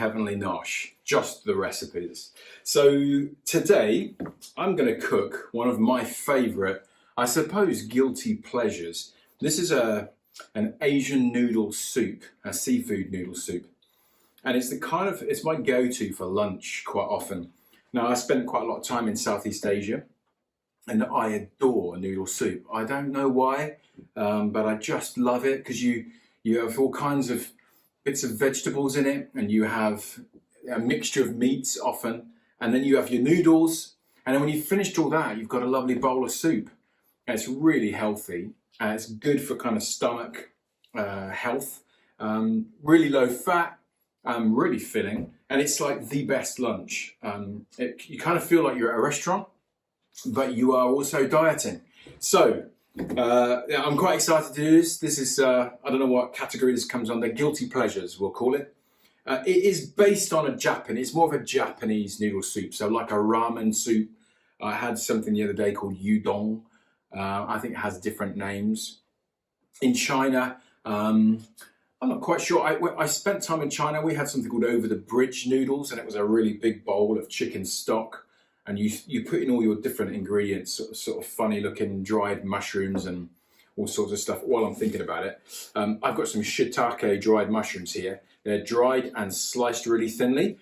heavenly Nosh, just the recipes. So today I'm going to cook one of my favourite, I suppose, guilty pleasures. This is an Asian noodle soup, a seafood noodle soup. And it's my go-to for lunch quite often. Now, I spent quite a lot of time in Southeast Asia and I adore noodle soup. I don't know why, but I just love it because you have all kinds of bits of vegetables in it, and you have a mixture of meats often, and then you have your noodles, and then when you've finished all that, you've got a lovely bowl of soup. And it's really healthy, and it's good for kind of stomach health, really low fat, really filling, and it's like the best lunch. You kind of feel like you're at a restaurant, but you are also dieting. So I'm quite excited to do this. This is, I don't know what category this comes under, guilty pleasures, we'll call it. It is based on it's more of a Japanese noodle soup, so like a ramen soup. I had something the other day called udon. I think it has different names. In China, I'm not quite sure. I spent time in China. We had something called over the bridge noodles, and it was a really big bowl of chicken stock. And you put in all your different ingredients, sort of funny looking dried mushrooms and all sorts of stuff while I'm thinking about it. I've got some shiitake dried mushrooms here. They're dried and sliced really thinly.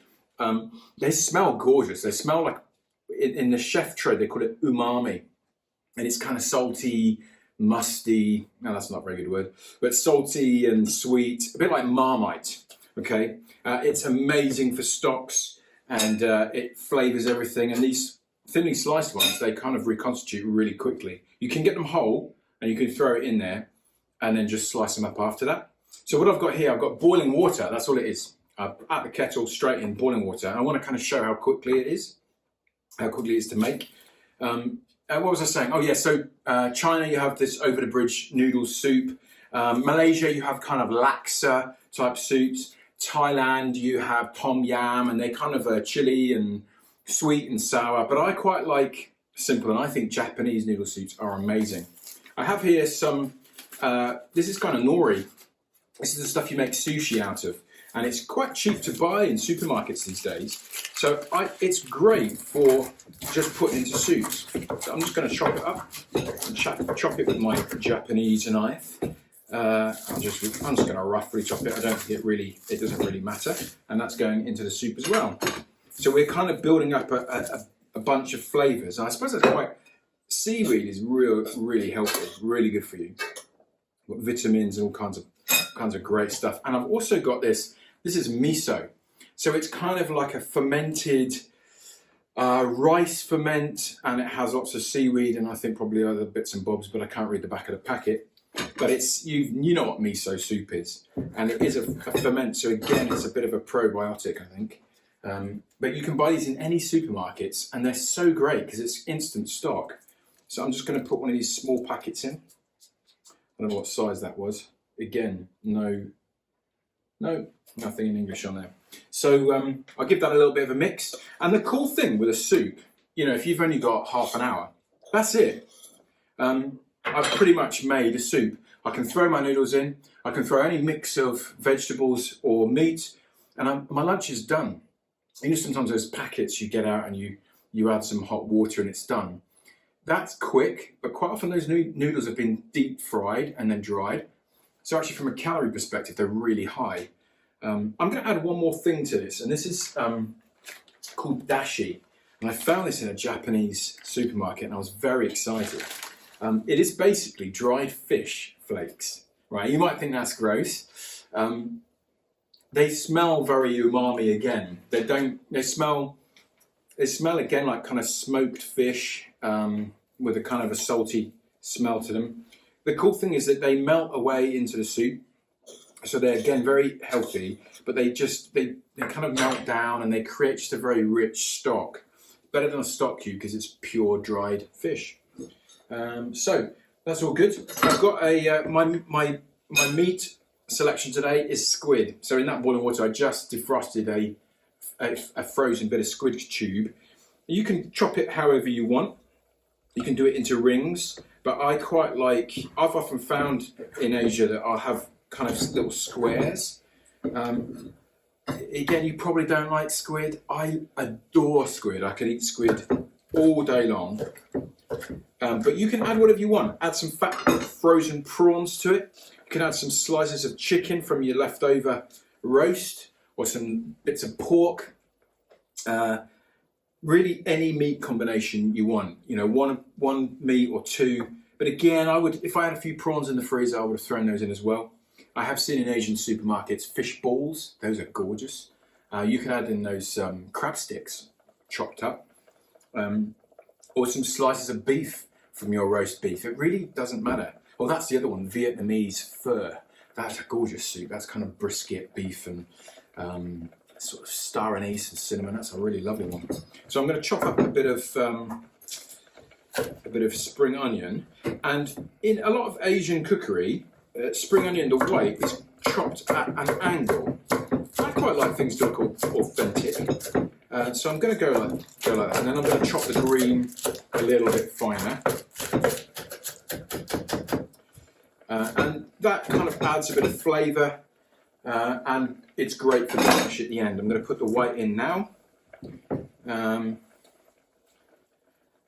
They smell gorgeous. They smell like, in the chef trade, they call it umami. And it's kind of salty, musty, no, that's not a very good word, but salty and sweet, a bit like Marmite, okay? It's amazing for stocks. And it flavours everything. And these thinly sliced ones, they kind of reconstitute really quickly. You can get them whole and you can throw it in there and then just slice them up after that. So what I've got here, I've got boiling water. That's all it is. At the kettle, straight in boiling water. And I want to kind of show how quickly it is to make. What was I saying? Oh yeah, so China, you have this over the bridge noodle soup. Malaysia, you have kind of laksa type soups. Thailand, you have tom yam, and they kind of are chili and sweet and sour, but I quite like simple, and I think Japanese noodle soups are amazing. I have here some, this is kind of nori. This is the stuff you make sushi out of, and it's quite cheap to buy in supermarkets these days. So it's great for just putting into soups. So I'm just going to chop it up and chop it with my Japanese knife. I'm just going to roughly chop it. I don't think it doesn't really matter. And that's going into the soup as well. So we're kind of building up a bunch of flavours. And I suppose that's seaweed is really helpful, really good for you. Got vitamins and all kinds of great stuff. And I've also got this is miso. So it's kind of like a fermented rice ferment, and it has lots of seaweed and I think probably other bits and bobs, but I can't read the back of the packet. But it's, you know what miso soup is, and it is a ferment, so again it's a bit of a probiotic, I think. But you can buy these in any supermarkets, and they're so great because it's instant stock. So I'm just going to put one of these small packets in. I don't know what size that was. Again, no, nothing in English on there. So I'll give that a little bit of a mix. And the cool thing with a soup, if you've only got half an hour, that's it. I've pretty much made a soup. I can throw my noodles in, I can throw any mix of vegetables or meat, and my lunch is done. Sometimes those packets you get out and you add some hot water and it's done. That's quick, but quite often those noodles have been deep fried and then dried. So actually from a calorie perspective, they're really high. I'm going to add one more thing to this, and this is called dashi. And I found this in a Japanese supermarket and I was very excited. It is basically dried fish flakes, right? You might think that's gross. They smell very umami again. They smell again like kind of smoked fish with a kind of a salty smell to them. The cool thing is that they melt away into the soup. So they're again very healthy, but they kind of melt down and they create just a very rich stock. Better than a stock cube because it's pure dried fish. So that's all good. I've got my meat selection today is squid. So in that boiling water, I just defrosted a frozen bit of squid tube. You can chop it however you want. You can do it into rings, but I've often found in Asia that I'll have kind of little squares. Again, you probably don't like squid. I adore squid. I could eat squid all day long. But you can add whatever you want. Add some fat frozen prawns to it. You can add some slices of chicken from your leftover roast, or some bits of pork. Really, any meat combination you want. You know, one meat or two. But again, if I had a few prawns in the freezer, I would have thrown those in as well. I have seen in Asian supermarkets fish balls. Those are gorgeous. You can add in those crab sticks, chopped up, or some slices of beef from your roast beef. It really doesn't matter. Well, that's the other one, Vietnamese pho. That's a gorgeous soup. That's kind of brisket beef and sort of star anise and cinnamon. That's a really lovely one. So I'm going to chop up a bit of spring onion, and in a lot of Asian cookery, spring onion, the white, is chopped at an angle. I quite like things to look authentic, so I'm going to go like that, and then I'm going to chop the green a little bit finer, and that kind of adds a bit of flavour, and it's great for garnish at the end. I'm going to put the white in now,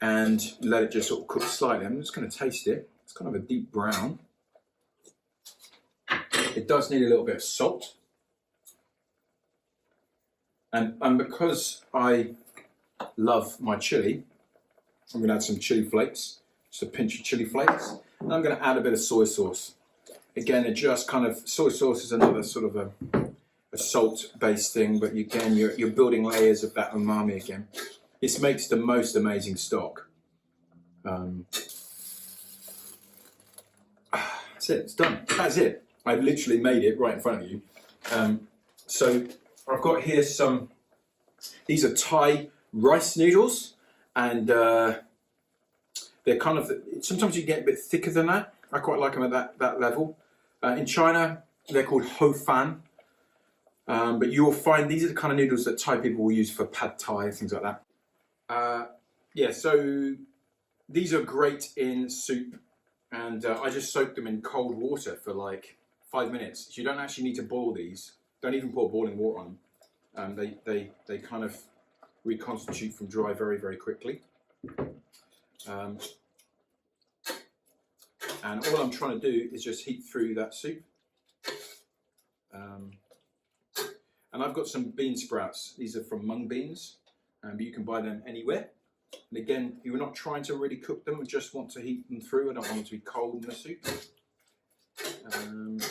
and let it just sort of cook slightly. I'm just going to taste it. It's kind of a deep brown. It does need a little bit of salt. And because I love my chilli, I'm going to add some chili flakes, just a pinch of chili flakes. And I'm going to add a bit of soy sauce. Again, it just kind of, soy sauce is another sort of a salt-based thing, but again, you're building layers of that umami again. This makes the most amazing stock. That's it, it's done. That's it. I've literally made it right in front of you. So I've got here these are Thai rice noodles, and they're kind of, sometimes you get a bit thicker than that. I quite like them at that level. In China, they're called ho fan. But you will find these are the kind of noodles that Thai people will use for pad Thai, things like that. Yeah, so these are great in soup, and I just soak them in cold water for like 5 minutes. So you don't actually need to boil these. Don't even pour boiling water on them. They kind of reconstitute from dry very, very quickly. And all I'm trying to do is just heat through that soup. And I've got some bean sprouts. These are from mung beans, but you can buy them anywhere. And again, you're not trying to really cook them, you just want to heat them through. I don't want them to be cold in the soup.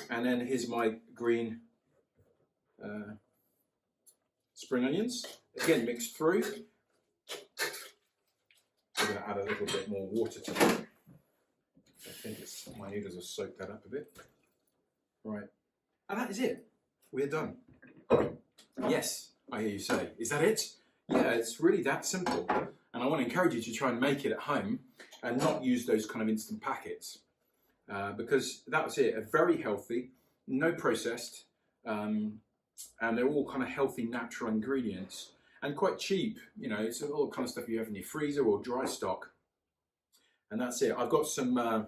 And then here's my green spring onions. Again, mixed through. I'm going to add a little bit more water to them. I think my noodles have soaked that up a bit. Right. And that is it. We're done. Yes, I hear you say. Is that it? Yeah, it's really that simple. And I want to encourage you to try and make it at home and not use those kind of instant packets. Because that was it. Very healthy, no processed, and they're all kind of healthy, natural ingredients and quite cheap. You know, it's all kind of stuff you have in your freezer or dry stock. And that's it. I've got some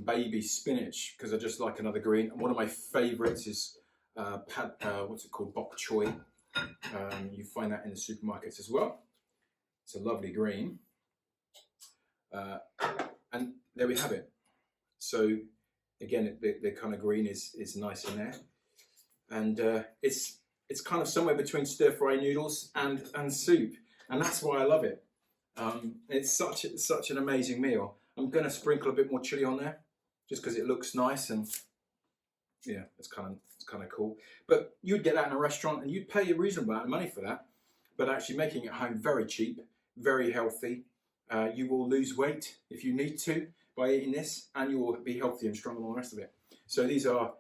baby spinach because I just like another green. And one of my favourites is what's it called? Bok choy. You find that in the supermarkets as well. It's a lovely green. And there we have it. So again, the kind of green is nice in there, and it's kind of somewhere between stir fry noodles and soup, and that's why I love it. It's such an amazing meal. I'm going to sprinkle a bit more chili on there, just because it looks nice, and yeah, it's kind of cool. But you'd get that in a restaurant, and you'd pay a reasonable amount of money for that. But actually making it at home, very cheap, very healthy. You will lose weight if you need to by eating this, and you will be healthy and strong and all the rest of it. So you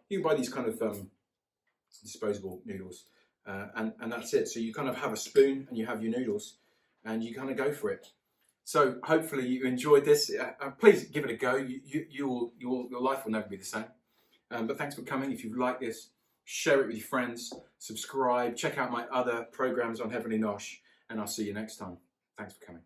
can buy these kind of disposable noodles, and that's it. So you kind of have a spoon and you have your noodles, and you kind of go for it. So hopefully you enjoyed this. Please give it a go. Your life will never be the same. But thanks for coming. If you've liked this, share it with your friends, subscribe, check out my other programs on Heavenly Nosh, and I'll see you next time. Thanks for coming.